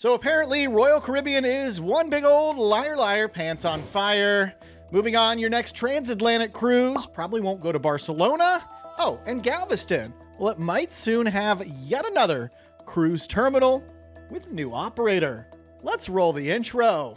So apparently Royal Caribbean is one big old liar liar, pants on fire. Moving on, your next transatlantic cruise probably won't go to Barcelona. Oh, and Galveston. Well, it might soon have yet another cruise terminal with a new operator. Let's roll the intro.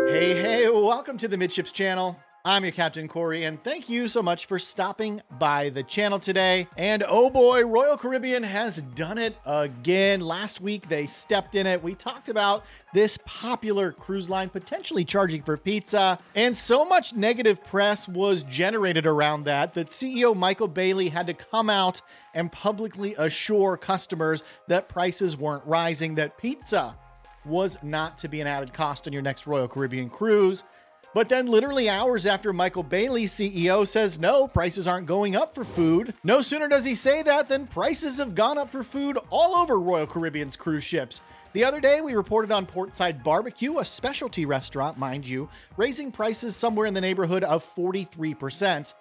Hey, welcome to the Midships channel. I'm your Captain Corey, and thank you so much for stopping by the channel today. And oh boy, Royal Caribbean has done it again. Last week, they stepped in it. We talked about this popular cruise line potentially charging for pizza, and so much negative press was generated around that CEO Michael Bailey had to come out and publicly assure customers that prices weren't rising, that pizza was not to be an added cost on your next Royal Caribbean cruise. But then literally hours after Michael Bailey, CEO, says no, prices aren't going up for food. No sooner does he say that than prices have gone up for food all over Royal Caribbean's cruise ships. The other day, we reported on Portside Barbecue, a specialty restaurant, mind you, raising prices somewhere in the neighborhood of 43%.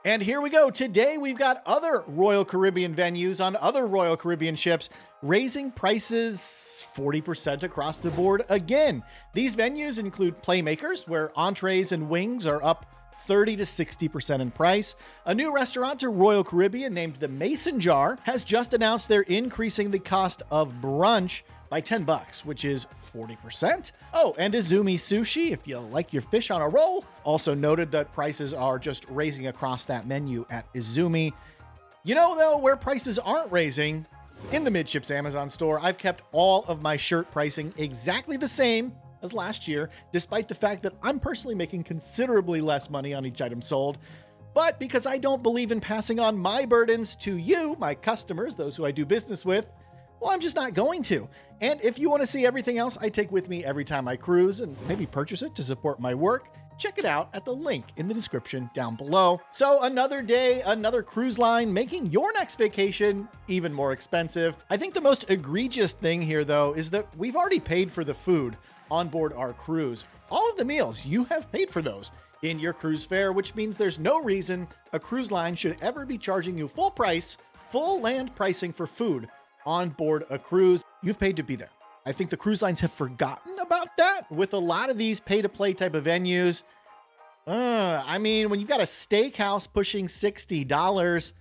And here we go. Today, we've got other Royal Caribbean venues on other Royal Caribbean ships raising prices 40% across the board again. These venues include Playmakers, where entrees and wings are up 30 to 60% in price. A new restaurant to Royal Caribbean named the Mason Jar has just announced they're increasing the cost of brunch by $10, which is 40%. Oh, and Izumi Sushi, if you like your fish on a roll, also noted that prices are just raising across that menu at Izumi. You know, though, where prices aren't raising? In the Midships Amazon store, I've kept all of my shirt pricing exactly the same as last year, despite the fact that I'm personally making considerably less money on each item sold. But because I don't believe in passing on my burdens to you, my customers, those who I do business with, well, I'm just not going to. And if you want to see everything else I take with me every time I cruise and maybe purchase it to support my work, check it out at the link in the description down below. So another day, another cruise line making your next vacation even more expensive. I think the most egregious thing here, though, is that we've already paid for the food on board our cruise. All of the meals, you have paid for those in your cruise fare, which means there's no reason a cruise line should ever be charging you full price, full land pricing for food on board a cruise. You've paid to be there. I think the cruise lines have forgotten about that with a lot of these pay-to-play type of venues. I mean, when you've got a steakhouse pushing $60,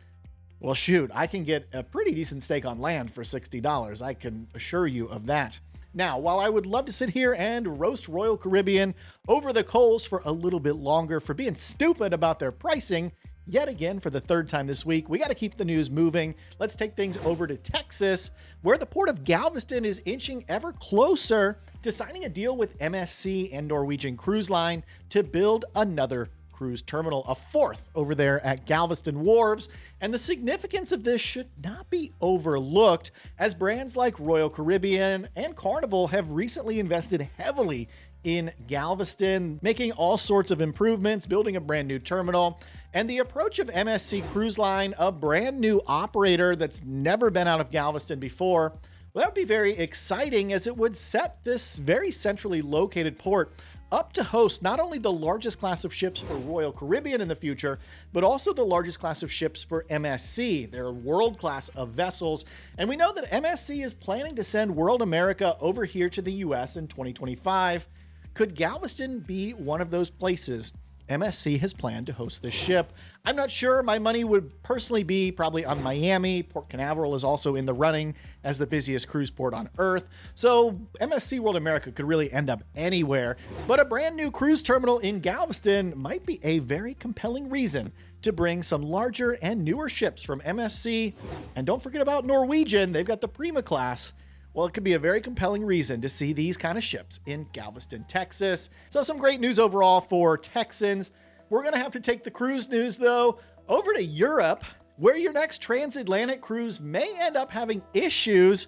well, shoot, I can get a pretty decent steak on land for $60. I can assure you of that. Now, while I would love to sit here and roast Royal Caribbean over the coals for a little bit longer for being stupid about their pricing, yet again, for the third time this week, we got to keep the news moving. Let's take things over to Texas, where the port of Galveston is inching ever closer to signing a deal with MSC and Norwegian Cruise Line to build another cruise terminal, a fourth over there at Galveston Wharves. And the significance of this should not be overlooked, as brands like Royal Caribbean and Carnival have recently invested heavily in Galveston, making all sorts of improvements, building a brand new terminal. And the approach of MSC Cruise Line, a brand new operator that's never been out of Galveston before, well, that would be very exciting, as it would set this very centrally located port up to host not only the largest class of ships for Royal Caribbean in the future, but also the largest class of ships for MSC. They're world class of vessels. And we know that MSC is planning to send World America over here to the US in 2025. Could Galveston be one of those places MSC has planned to host this ship? I'm not sure. My money would personally be probably on Miami. Port Canaveral is also in the running as the busiest cruise port on Earth. So MSC World America could really end up anywhere. But a brand new cruise terminal in Galveston might be a very compelling reason to bring some larger and newer ships from MSC. And don't forget about Norwegian. They've got the Prima class. Well, it could be a very compelling reason to see these kind of ships in Galveston, Texas. So some great news overall for Texans. We're going to have to take the cruise news, though, over to Europe, where your next transatlantic cruise may end up having issues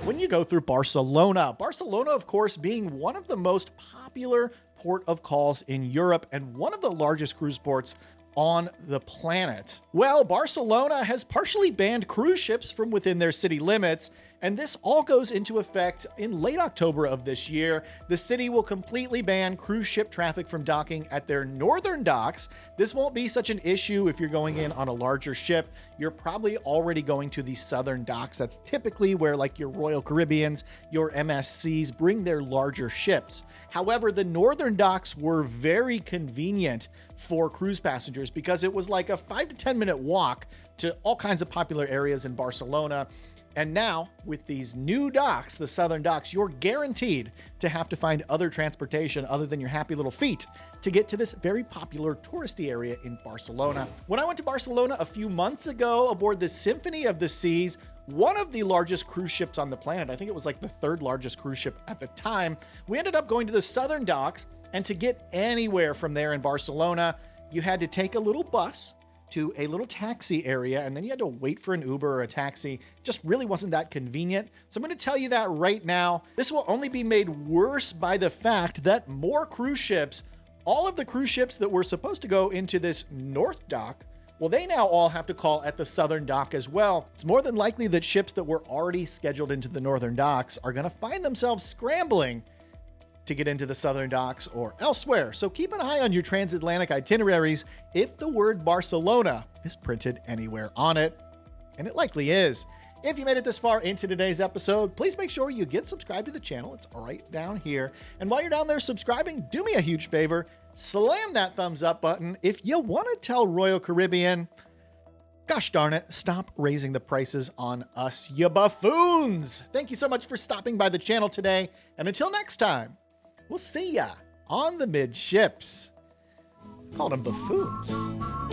when you go through Barcelona. Barcelona, of course, being one of the most popular port of calls in Europe and one of the largest cruise ports on the planet. Well, Barcelona has partially banned cruise ships from within their city limits, And this all goes into effect in late October of this year. The city will completely ban cruise ship traffic from docking at their northern docks. This won't be such an issue if you're going in on a larger ship. You're probably already going to the southern docks. That's typically where like your Royal Caribbeans, your MSCs bring their larger ships. However, the northern docks were very convenient for cruise passengers because it was like a 5 to 10 minute walk to all kinds of popular areas in Barcelona. And now, with these new docks, the southern docks, you're guaranteed to have to find other transportation other than your happy little feet to get to this very popular touristy area in Barcelona. When I went to Barcelona a few months ago aboard the Symphony of the Seas, one of the largest cruise ships on the planet, I think it was like the third largest cruise ship at the time, we ended up going to the southern docks, and to get anywhere from there in Barcelona, you had to take a little bus to a little taxi area, and then you had to wait for an Uber or a taxi. It just really wasn't that convenient. So I'm going to tell you that right now. This will only be made worse by the fact that more cruise ships, all of the cruise ships that were supposed to go into this north dock, well, they now all have to call at the southern dock as well. It's more than likely that ships that were already scheduled into the northern docks are going to find themselves scrambling to get into the southern docks or elsewhere. So keep an eye on your transatlantic itineraries if the word Barcelona is printed anywhere on it, and it likely is. If you made it this far into today's episode, please make sure you get subscribed to the channel. It's right down here. And while you're down there subscribing, do me a huge favor, slam that thumbs up button. If you want to tell Royal Caribbean, gosh darn it, stop raising the prices on us, you buffoons. Thank you so much for stopping by the channel today. And until next time, we'll see ya on the Midships. Called them buffoons.